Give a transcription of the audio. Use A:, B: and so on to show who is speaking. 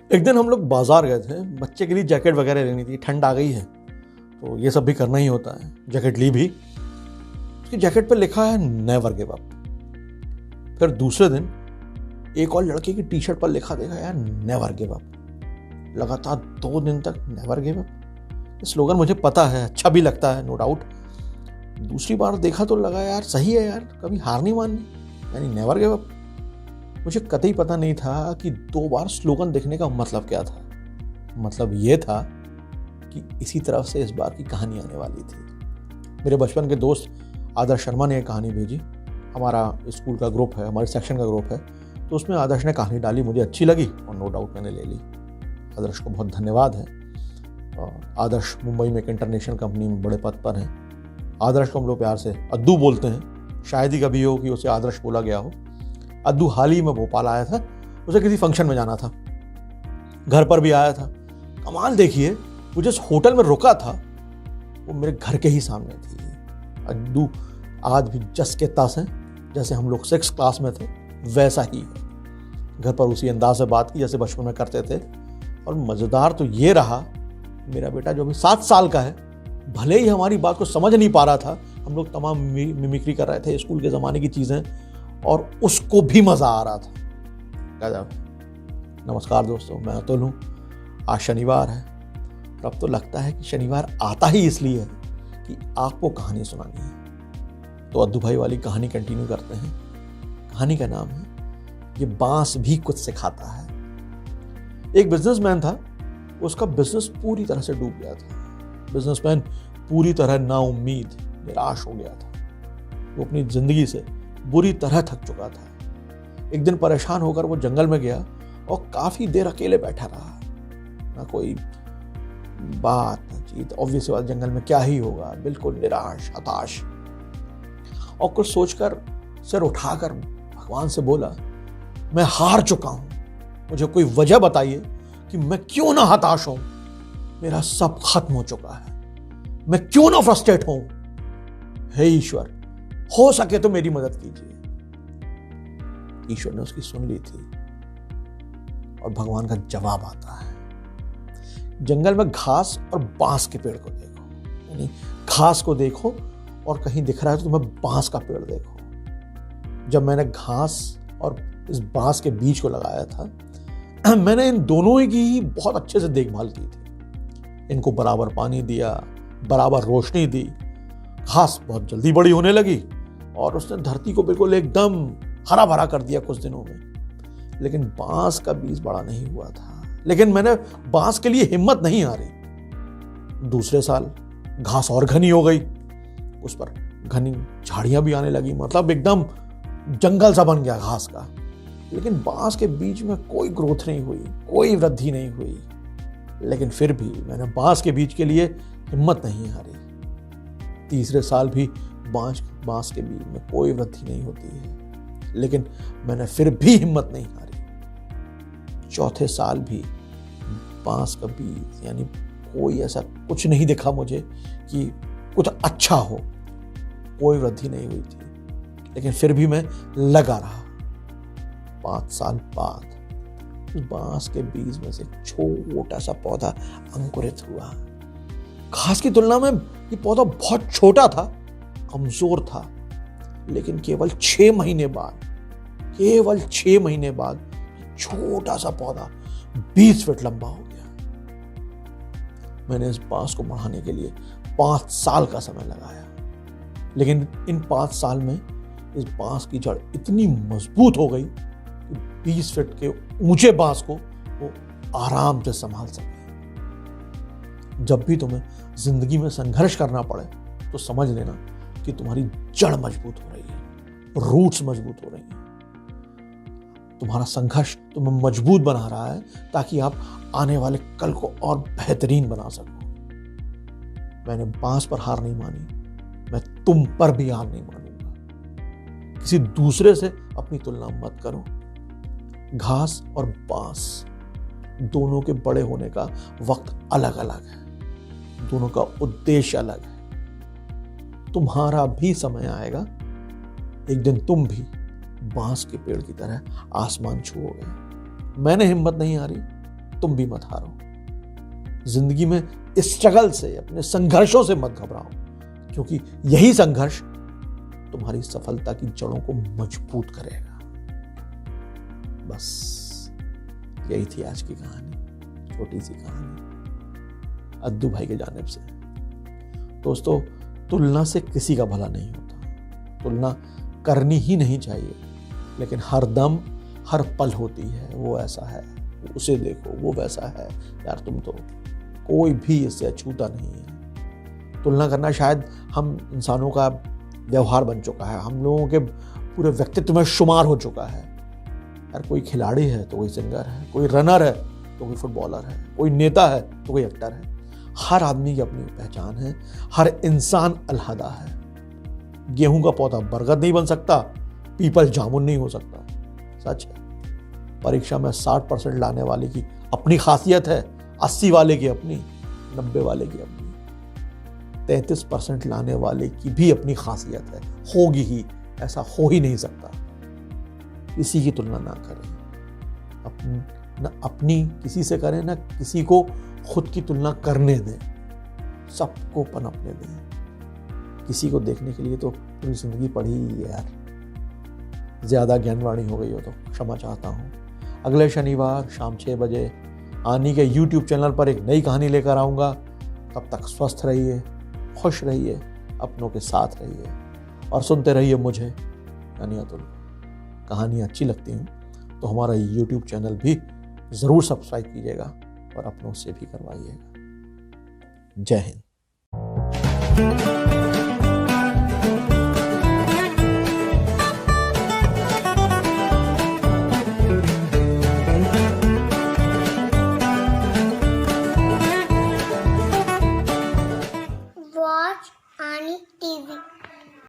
A: एक दिन हम लोग बाजार गए थे, बच्चे के लिए जैकेट वगैरह लेनी थी, ठंड आ गई है तो ये सब भी करना ही होता है। जैकेट ली भी, उसकी जैकेट पे लिखा है नेवर गिव अप। फिर दूसरे दिन एक और लड़के की टी शर्ट पर लिखा देखा यार नेवर गिव अप। लगातार 2 दिन तक नेवर गिव अप। स्लोगन मुझे पता है, अच्छा भी लगता है, नो डाउट। दूसरी बार देखा तो लगा यार सही है यार, कभी हार नहीं माननी, यानी नेवर गिव अप। मुझे कतई पता नहीं था कि 2 बार स्लोगन देखने का मतलब क्या था। मतलब ये था कि इसी तरफ से इस बार की कहानी आने वाली थी। मेरे बचपन के दोस्त आदर्श शर्मा ने एक कहानी भेजी। हमारा स्कूल का ग्रुप है, हमारे सेक्शन का ग्रुप है, तो उसमें आदर्श ने कहानी डाली, मुझे अच्छी लगी और नो डाउट मैंने ले ली। आदर्श को बहुत धन्यवाद है। आदर्श मुंबई में एक इंटरनेशनल कंपनी में बड़े पद पर हैं। आदर्श को हम लोग प्यार से अद्दू बोलते हैं। शायद ही कभी हो कि उसे आदर्श बोला गया हो। अद्दू हाल ही में भोपाल आया था, उसे किसी फंक्शन में जाना था, घर पर भी आया था। कमाल देखिए, वो जिस होटल में रुका था वो मेरे घर के ही सामने थी। अद्दू आज भी जस के तस हैं, जैसे हम लोग 6th क्लास में थे वैसा ही है। घर पर उसी अंदाज से बात की जैसे बचपन में करते थे। और मज़ेदार तो ये रहा, मेरा बेटा जो भी 7 साल का है, भले ही हमारी बात को समझ नहीं पा रहा था, हम लोग तमाम मिमिक्री कर रहे थे, स्कूल के ज़माने की चीज़ें, और उसको भी मज़ा आ रहा था। गजब। नमस्कार दोस्तों, मैं अतुल हूँ। आज शनिवार है और अब तो लगता है कि शनिवार आता ही इसलिए है कि आपको कहानी सुनानी है। तो अद्दू भाई वाली कहानी कंटिन्यू करते हैं। कहानी का नाम है ये बांस भी कुछ सिखाता है। एक बिजनेसमैन था, उसका बिजनेस पूरी तरह से डूब गया था। बिजनेसमैन पूरी तरह नाउम्मीद, निराश हो गया था। वो अपनी जिंदगी से बुरी तरह थक चुका था। एक दिन परेशान होकर वो जंगल में गया और काफी देर अकेले बैठा रहा। ना कोई बात ना चीत, ऑब्वियस बात, जंगल में क्या ही होगा, बिल्कुल निराश, हताश। और कुछ सोचकर सिर उठाकर भगवान से बोला, मैं हार चुका हूं, मुझे कोई वजह बताइए कि मैं क्यों ना हताश हूं। मेरा सब खत्म हो चुका है, मैं क्यों ना फ्रस्ट्रेट हूं। हे ईश्वर, हो सके तो मेरी मदद कीजिए। ईश्वर ने उसकी सुन ली थी और भगवान का जवाब आता है। जंगल में घास और बांस के पेड़ को देखो, यानी घास को देखो और कहीं दिख रहा है तो तुम्हें बांस का पेड़ देखो। जब मैंने घास और इस बांस के बीज को लगाया था, मैंने इन दोनों की बहुत अच्छे से देखभाल की थी। इनको बराबर पानी दिया, बराबर रोशनी दी। घास बहुत जल्दी बड़ी होने लगी और उसने धरती को बिल्कुल एकदम हरा भरा कर दिया कुछ दिनों में। लेकिन बांस का बीज बड़ा नहीं हुआ था। लेकिन मैंने बांस के लिए हिम्मत नहीं हारी। दूसरे साल घास और घनी हो गई, उस पर घनी झाड़ियां भी आने लगी, मतलब एकदम जंगल सा बन गया घास का। लेकिन बांस के बीज में कोई ग्रोथ नहीं हुई, कोई वृद्धि नहीं हुई। लेकिन फिर भी मैंने बांस के बीज के लिए हिम्मत नहीं हारी। तीसरे साल भी बांस के बीज में कोई वृद्धि नहीं होती है, लेकिन मैंने फिर भी हिम्मत नहीं हारी। चौथे साल भी बांस का बीज, यानी कोई ऐसा कुछ नहीं दिखा मुझे कि कुछ अच्छा हो, कोई वृद्धि नहीं हुई थी। लेकिन फिर भी मैं लगा रहा। 5 साल बाद उस बांस के बीज में से छोटा सा पौधा अंकुरित हुआ। घास की तुलना में ये पौधा बहुत छोटा था, कमजोर था। लेकिन केवल 6 महीने बाद छोटा सा पौधा 20 फीट लंबा हो गया। मैंने इस बांस को बढ़ाने के लिए 5 साल का समय लगाया। लेकिन इन 5 साल में इस बांस की जड़ इतनी मजबूत हो गई कि 20 फीट के ऊंचे बांस को वो आराम से संभाल सके। जब भी तुम्हें जिंदगी में संघर्ष करना पड़े तो समझ लेना कि तुम्हारी जड़ मजबूत हो रही है, रूट्स मजबूत हो रही हैं। तुम्हारा संघर्ष तुम्हें मजबूत बना रहा है ताकि आप आने वाले कल को और बेहतरीन बना सको। मैंने बांस पर हार नहीं मानी, मैं तुम पर भी हार नहीं मानूंगा। किसी दूसरे से अपनी तुलना मत करो। घास और बांस दोनों के बड़े होने का वक्त अलग अलग है, दोनों का उद्देश्य अलग है। तुम्हारा भी समय आएगा, एक दिन तुम भी बांस के पेड़ की तरह आसमान छुओगे। मैंने हिम्मत नहीं हारी, तुम भी मत हारो। जिंदगी में स्ट्रगल से, अपने संघर्षों से मत घबराओ, क्योंकि यही संघर्ष तुम्हारी सफलता की जड़ों को मजबूत करेगा। बस यही थी आज की कहानी, छोटी सी कहानी अद्दू भाई के जानिब से। दोस्तों, तुलना से किसी का भला नहीं होता, तुलना करनी ही नहीं चाहिए, लेकिन हर दम हर पल होती है। वो ऐसा है, उसे देखो, वो वैसा है, यार तुम तो कोई भी इससे अछूता नहीं है। तुलना करना शायद हम इंसानों का व्यवहार बन चुका है, हम लोगों के पूरे व्यक्तित्व में शुमार हो चुका है। यार कोई खिलाड़ी है तो कोई सिंगर है, कोई रनर है तो कोई फुटबॉलर है, कोई नेता है तो कोई एक्टर है। हर आदमी की अपनी पहचान है, हर इंसान अलहदा है। गेहूं का पौधा बरगद नहीं बन सकता, पीपल जामुन नहीं हो सकता। सच है। परीक्षा में 60% लाने वाले की अपनी खासियत है, 80 वाले की अपनी, 90 वाले की अपनी, 33% लाने वाले की भी अपनी खासियत है, होगी ही, ऐसा हो ही नहीं सकता। किसी की तुलना ना करें, न अपनी किसी से करें, ना किसी को खुद की तुलना करने दें, सबको पनपने दें। किसी को देखने के लिए तो पूरी जिंदगी पड़ी ही है यार। ज्यादा ज्ञानवाणी हो गई हो तो क्षमा चाहता हूँ। अगले शनिवार शाम 6 बजे आनी के YouTube चैनल पर एक नई कहानी लेकर आऊँगा। तब तक स्वस्थ रहिए, खुश रहिए, अपनों के साथ रहिए और सुनते रहिए मुझे यानी अतुल। कहानी अच्छी लगती हूँ तो हमारा YouTube चैनल भी ज़रूर सब्सक्राइब कीजिएगा और अपनों से भी करवाइएगा। जय हिंद।
B: Watch Ani TV.